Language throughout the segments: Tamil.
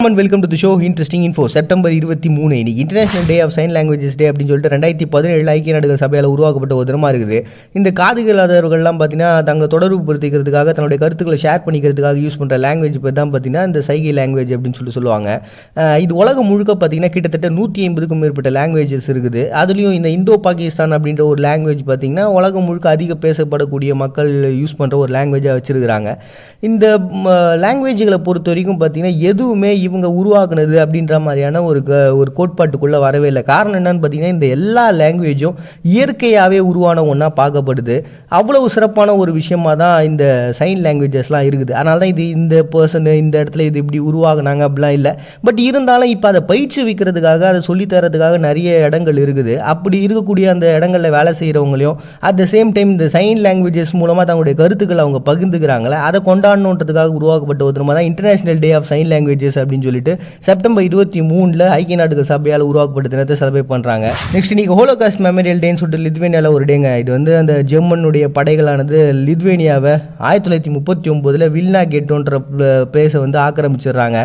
Welcome to the show interesting info. September 23 இன்னைக்கு international day of sign languages day அப்படின்னு சொல்லிட்டு 2017 ஐக்கிய நாடுகள் சபையால் உருவாக்கப்பட்ட ஒரு தினமாக இருக்குது. இந்த காது கேளாதவர்கள்லாம் பார்த்தீங்கன்னா தங்களை தொடர்பு படுத்திக்கிறதுக்காக தன்னுடைய கருத்துக்களை ஷேர் பண்ணிக்கிறதுக்காக யூஸ் பண்ணுற லாங்குவேஜ் பேர் தான் பார்த்தீங்கன்னா இந்த சைகை லாங்குவேஜ் அப்படின்னு சொல்லுவாங்க. இது உலகம் முழுக்க பார்த்தீங்கன்னா கிட்டத்தட்ட 150க்கும் மேற்பட்ட லாங்குவேஜஸ் இருக்குது. அதுலேயும் இந்த இந்தோ பாகிஸ்தான் அப்படின்ற ஒரு லாங்குவேஜ் பார்த்தீங்கன்னா உலகம் முழுக்க அதிக பேசப்படக்கூடிய மக்கள் யூஸ் பண்ணுற ஒரு லாங்குவேஜாக வச்சுருக்கிறாங்க. இந்த லாங்குவேஜ்களை பொறுத்த வரைக்கும் பார்த்தீங்கன்னா எதுவுமே இவங்க உருவாக்குனது அப்படின்ற மாதிரியான ஒரு கோட்பாட்டுக்குள்ளே வரவே இல்லை. காரணம் என்னன்னு பார்த்தீங்கன்னா இந்த எல்லா லாங்குவேஜும் இயற்கையாகவே உருவான ஒன்றா பார்க்கப்படுது. அவ்வளவு சிறப்பான ஒரு விஷயமாக தான் இந்த சைன் லாங்குவேஜஸ்லாம் இருக்குது. அதனால தான் இது இந்த பர்சன் இந்த இடத்துல இது இப்படி உருவாக்குனாங்க அப்படிலாம் இல்லை. பட் இருந்தாலும் இப்போ அதை பயிற்சி வைக்கிறதுக்காக அதை சொல்லித்தரதுக்காக நிறைய இடங்கள் இருக்குது. அப்படி இருக்கக்கூடிய அந்த இடங்களில் வேலை செய்கிறவங்களையும் அட் த சேம் டைம் இந்த சைன் லாங்குவேஜஸ் மூலமாக தங்களுடைய கருத்துக்களை அவங்க பகிர்ந்துக்கிறாங்களே அதை கொண்டாடணுன்றதுக்காக உருவாக்கப்பட்ட ஒரு தினமாக தான் international day of sign languages அப்படின்னு சொல்லிட்டு செப்டம்பர் 23 ஐக்கிய நாடுகள் சபையால் உருவாக்கப்பட்ட தினத்தை செலிப்ரேட் பண்ணுறாங்க. நெக்ஸ்ட் இன்னைக்கு ஹோலோகாஸ்ட் மெமோரியல் டேன்னு சொல்லிட்டு லித்வேனியாவில் ஒரு டேங்க. இது வந்து அந்த ஜெர்மனுடைய படைகளானது லித்வேனியாவை 1939 வில்னா கெட்டோன்ற பிளேஸை வந்து ஆக்கிரமிச்சிடுறாங்க.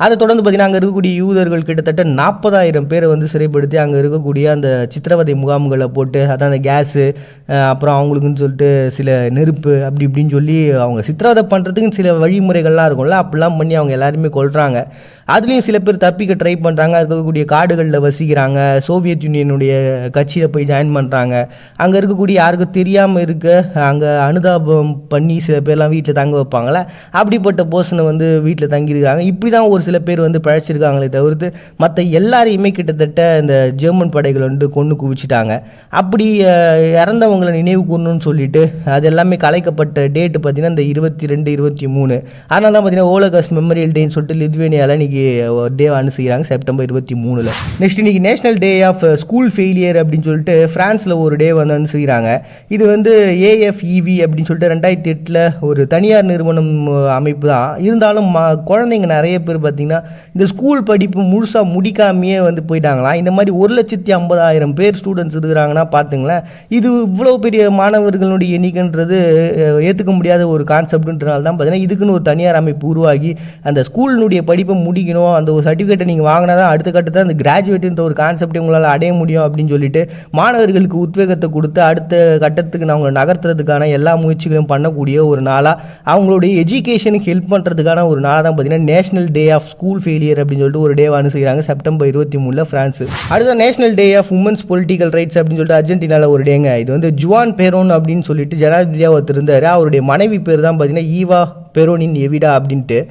அதை தொடர்ந்து பார்த்தீங்கன்னா அங்கே இருக்கக்கூடிய யூதர்கள் கிட்டத்தட்ட 40,000 பேரை வந்து சிறைப்படுத்தி அங்கே இருக்கக்கூடிய அந்த சித்திரவதை முகாம்களை போட்டு அதான் அந்த கேஸு அப்புறம் அவங்களுக்குன்னு சொல்லிட்டு சில நெருப்பு அப்படி இப்படின்னு சொல்லி அவங்க சித்திரவதை பண்ணுறதுக்கு சில வழிமுறைகள்லாம் இருக்கும்ல, அப்படிலாம் பண்ணி அவங்க எல்லாருமே கொள்கிறாங்க. அதுலேயும் சில பேர் தப்பிக்க ட்ரை பண்ணுறாங்க, இருக்கக்கூடிய காடுகளில் வசிக்கிறாங்க, சோவியத் யூனியனுடைய கட்சியில் போய் ஜாயின் பண்ணுறாங்க. அங்கே இருக்கக்கூடிய யாருக்கும் தெரியாமல் இருக்க அங்கே அனுதாபம் பண்ணி சில பேர்லாம் வீட்டில் தங்க வைப்பாங்களே, அப்படிப்பட்ட பர்சனை வந்து வீட்டில் தங்கியிருக்காங்க. இப்படி தான் ஒரு சில பேர் வந்து பழச்சிருக்காங்களே தவிர்த்து மற்ற எல்லாரையுமே கிட்டத்தட்ட இந்த ஜெர்மன் படைகள் வந்து கொண்டு குவிச்சிட்டாங்க. அப்படி இறந்தவங்களை நினைவு கூறணும்னு சொல்லிட்டு அது எல்லாமே கலைக்கப்பட்ட டேட்டு பார்த்தீங்கன்னா இந்த 22, 23. அதனால தான் பார்த்தீங்கன்னா ஹோலோகாஸ்ட் மெமோரியல் டேன்னு சொல்லிட்டு லித்வேனியாவில் இன்னைக்கு டே அனுசரிக்கிறாங்க செப்டம்பர் 23. நெக்ஸ்ட் இன்னைக்கு national day of school failure அப்படின்னு சொல்லிட்டு பிரான்ஸில் ஒரு டே வந்து அனுசரிக்கிறாங்க. இது வந்து AFEV அப்படின்னு சொல்லிட்டு 2008 ஒரு தனியார் நிறுவனம் அமைப்பு தான். இருந்தாலும் குழந்தைங்க நிறைய பேர் பார்த்தீங்கன்னா இந்த ஸ்கூல் படிப்பு முழுசாக முடிக்காமையே வந்து போயிட்டாங்களாம். இந்த மாதிரி 1,50,000 பேர் ஸ்டூடெண்ட்ஸ் இருக்கிறாங்கன்னா பார்த்துங்களேன். இது இவ்வளோ பெரிய மாணவர்களுடைய எண்ணிக்கைன்றது ஏற்றுக்க முடியாத ஒரு கான்செப்ட்ன்றனால தான் பார்த்தீங்கன்னா இதுக்குன்னு ஒரு தனியார் அமைப்பு உருவாகி அந்த ஸ்கூலினுடைய படிப்பை முடிக்கணும், அந்த ஒரு சர்டிஃபிகேட்டை நீங்கள் வாங்கினா தான் அடுத்த கட்டத்தை அந்த கிராஜுவேட்டுன்ற ஒரு கான்செப்டை உங்களால் அடைய முடியும் அப்படின்னு சொல்லிட்டு மாணவர்களுக்கு உத்வேகத்தை கொடுத்து அடுத்த கட்டத்துக்கு அவங்க நகர்த்துறதுக்கான எல்லா முயற்சிகளையும் பண்ணக்கூடிய ஒரு நாளாக அவங்களுடைய எஜுகேஷனுக்கு ஹெல்ப் பண்ணுறதுக்கான ஒரு நாளாக தான் பார்த்தீங்கன்னா national day of school failure அப்படின்னு சொல்லிட்டு ஒரு டே அனுசரிக்கிறாங்க செப்டம்பர் 23 பிரான்ஸ். அடுத்த national day of women's political rights அப்படின்னு சொல்லிட்டு அர்ஜென்டினாவில் ஒரு டேங்க. இது வந்து ஜுவான் பெரோன் அப்படின்னு சொல்லிட்டு ஜனாதிபதியாக ஒருத்தர் இருந்தார். அவருடைய மனைவி பேர் தான் பார்த்தீங்கன்னா ஈவா பெரோனின் எவிடா அப்படின்ட்டு.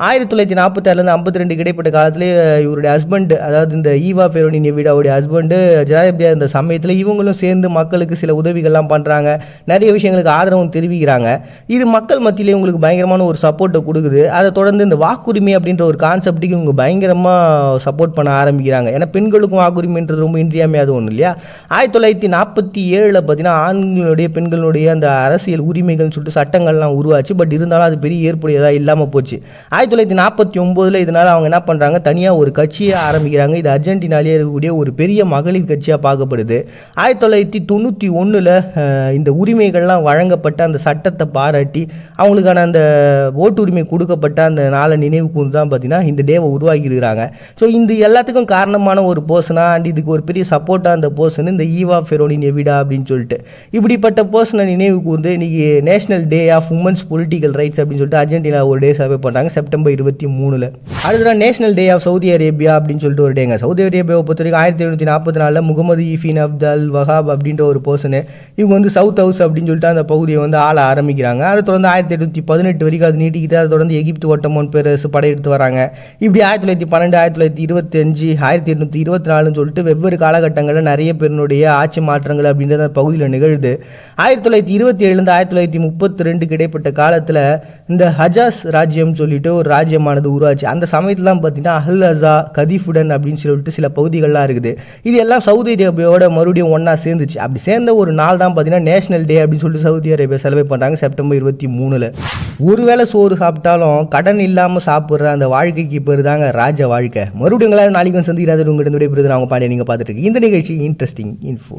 1946 52 கிடைப்பட்ட காலத்திலே இவருடைய ஹஸ்பண்ட், அதாவது இந்த ஈவா பெரோனின் எவிடாவுடைய ஹஸ்பண்டு ஜனாதிபதியாக இருந்த சமயத்தில் இவங்களும் சேர்ந்து மக்களுக்கு சில உதவிகள்லாம் பண்ணுறாங்க, நிறைய விஷயங்களுக்கு ஆதரவும் தெரிவிக்கிறாங்க. இது மக்கள் மத்தியிலே உங்களுக்கு பயங்கரமான ஒரு சப்போர்ட்டை கொடுக்குது. அதை தொடர்ந்து இந்த வாக்குரிமை அப்படின்ற ஒரு கான்செப்ட்டுக்கு இவங்க பயங்கரமாக சப்போர்ட் பண்ண ஆரம்பிக்கிறாங்க. ஏன்னா பெண்களுக்கும் வாக்குரிமைன்றது ரொம்ப இன்றியமையாத ஒன்று இல்லையா. 1947 பார்த்தீங்கன்னா ஆண்களுடைய பெண்களுடைய அந்த அரசியல் உரிமைகள்னு சொல்லிட்டு சட்டங்கள்லாம் உருவாச்சு. பட் இருந்தாலும் அது பெரிய ஏற்புடையதாக இல்லாமல் போச்சு. 1949 இதனால் அவங்க என்ன பண்ணுறாங்க, தனியாக ஒரு கட்சியை ஆரம்பிக்கிறாங்க. இது அர்ஜென்டினாலேயே இருக்கக்கூடிய ஒரு பெரிய மகளிர் கட்சியாக பார்க்கப்படுது. 1991 இந்த உரிமைகள்லாம் வழங்கப்பட்ட அந்த சட்டத்தை பாராட்டி அவங்களுக்கான அந்த ஓட்டுரிமை கொடுக்கப்பட்ட அந்த நாளை நினைவு கூர்ந்து தான் பார்த்தீங்கன்னா இந்த டேவை உருவாக்கியிருக்கிறாங்க. ஸோ இந்த எல்லாத்துக்கும் காரணமான ஒரு பர்சனாக அண்ட் இதுக்கு ஒரு பெரிய சப்போர்ட்டாக அந்த பர்சன் இந்த ஈவா பெரோனின் எவிடா அப்படின்னு சொல்லிட்டு இப்படிப்பட்ட பர்சனை நினைவு கூர்ந்து இன்னைக்கு national day of women's political rights அப்படின்னு சொல்லிட்டு அர்ஜென்டினா ஒரு டே சர்வே பண்ணுறாங்க செப்டம்பர் 23. அடுத்ததான் national day of Saudi Arabia அப்படின்னு சொல்லிட்டு ஒரு டேங்க. சவுதி அரேபியாவை பொறுத்த வரைக்கும் 1744 முகமது ஈஃபின் அப்தல் வஹாப் அப்படின்ற ஒரு பர்சனு இவங்க வந்து சவுத் ஹவுஸ் அப்படின்னு சொல்லிட்டு அந்த பகுதியை வந்து ஆள ஆரம்பிக்கிறாங்க. அதை தொடர்ந்து 1818 வரைக்கும் அது நீட்டிக்கிட்டு அதை தொடர்ந்து எகிப்து ஒட்டமோன் பேரரசு படையெடுத்து வராங்க. இப்படி 1912 1925 1824 சொல்லிட்டு வெவ்வேறு காலகட்டங்களில் நிறைய பேருடைய ஆட்சி மாற்றங்கள் அப்படின்றது அந்த பகுதியில் நிகழுது. 1927 1932 கிடைப்பட்ட காலத்தில் இந்த ஹஜாஸ் ராஜ்யம் சொல்லிட்டு ஒரு ராஜ்யமானது உருவாச்சு. அந்த சமயத்துலாம் பார்த்தீங்கன்னா அஹல் அசா கதீஃபுடன் அப்படின்னு சொல்லிட்டு சில பகுதிகள்லாம் இருக்குது. இது எல்லாம் சவுதி அரேபியாவோட மறுபடியும் ஒன்றா சேர்ந்துச்சு. அப்படி சேர்ந்த ஒரு நாள் தான் பார்த்தீங்கன்னா நேஷனல் டே அப்படின்னு சொல்லிட்டு சவுதி அரேபியா செலிப்ரேட் பண்ணுறாங்க செப்டம்பர் 23. ஒருவேளை சோறு சாப்பிட்டாலும் கடன் இல்லாமல் சாப்பிட்ற அந்த வாழ்க்கைக்கு பேர் தாங்க ராஜ வாழ்க்கை. மறுபடியும் நாளைக்கு வந்து சந்திக்கிறாரு உங்கள்கிட்ட விடைபெறுது. அவங்க பாண்டிய நீங்கள் பார்த்துட்டு இருக்கு இந்த நிகழ்ச்சி இன்ட்ரெஸ்டிங் இன்ஃபோ.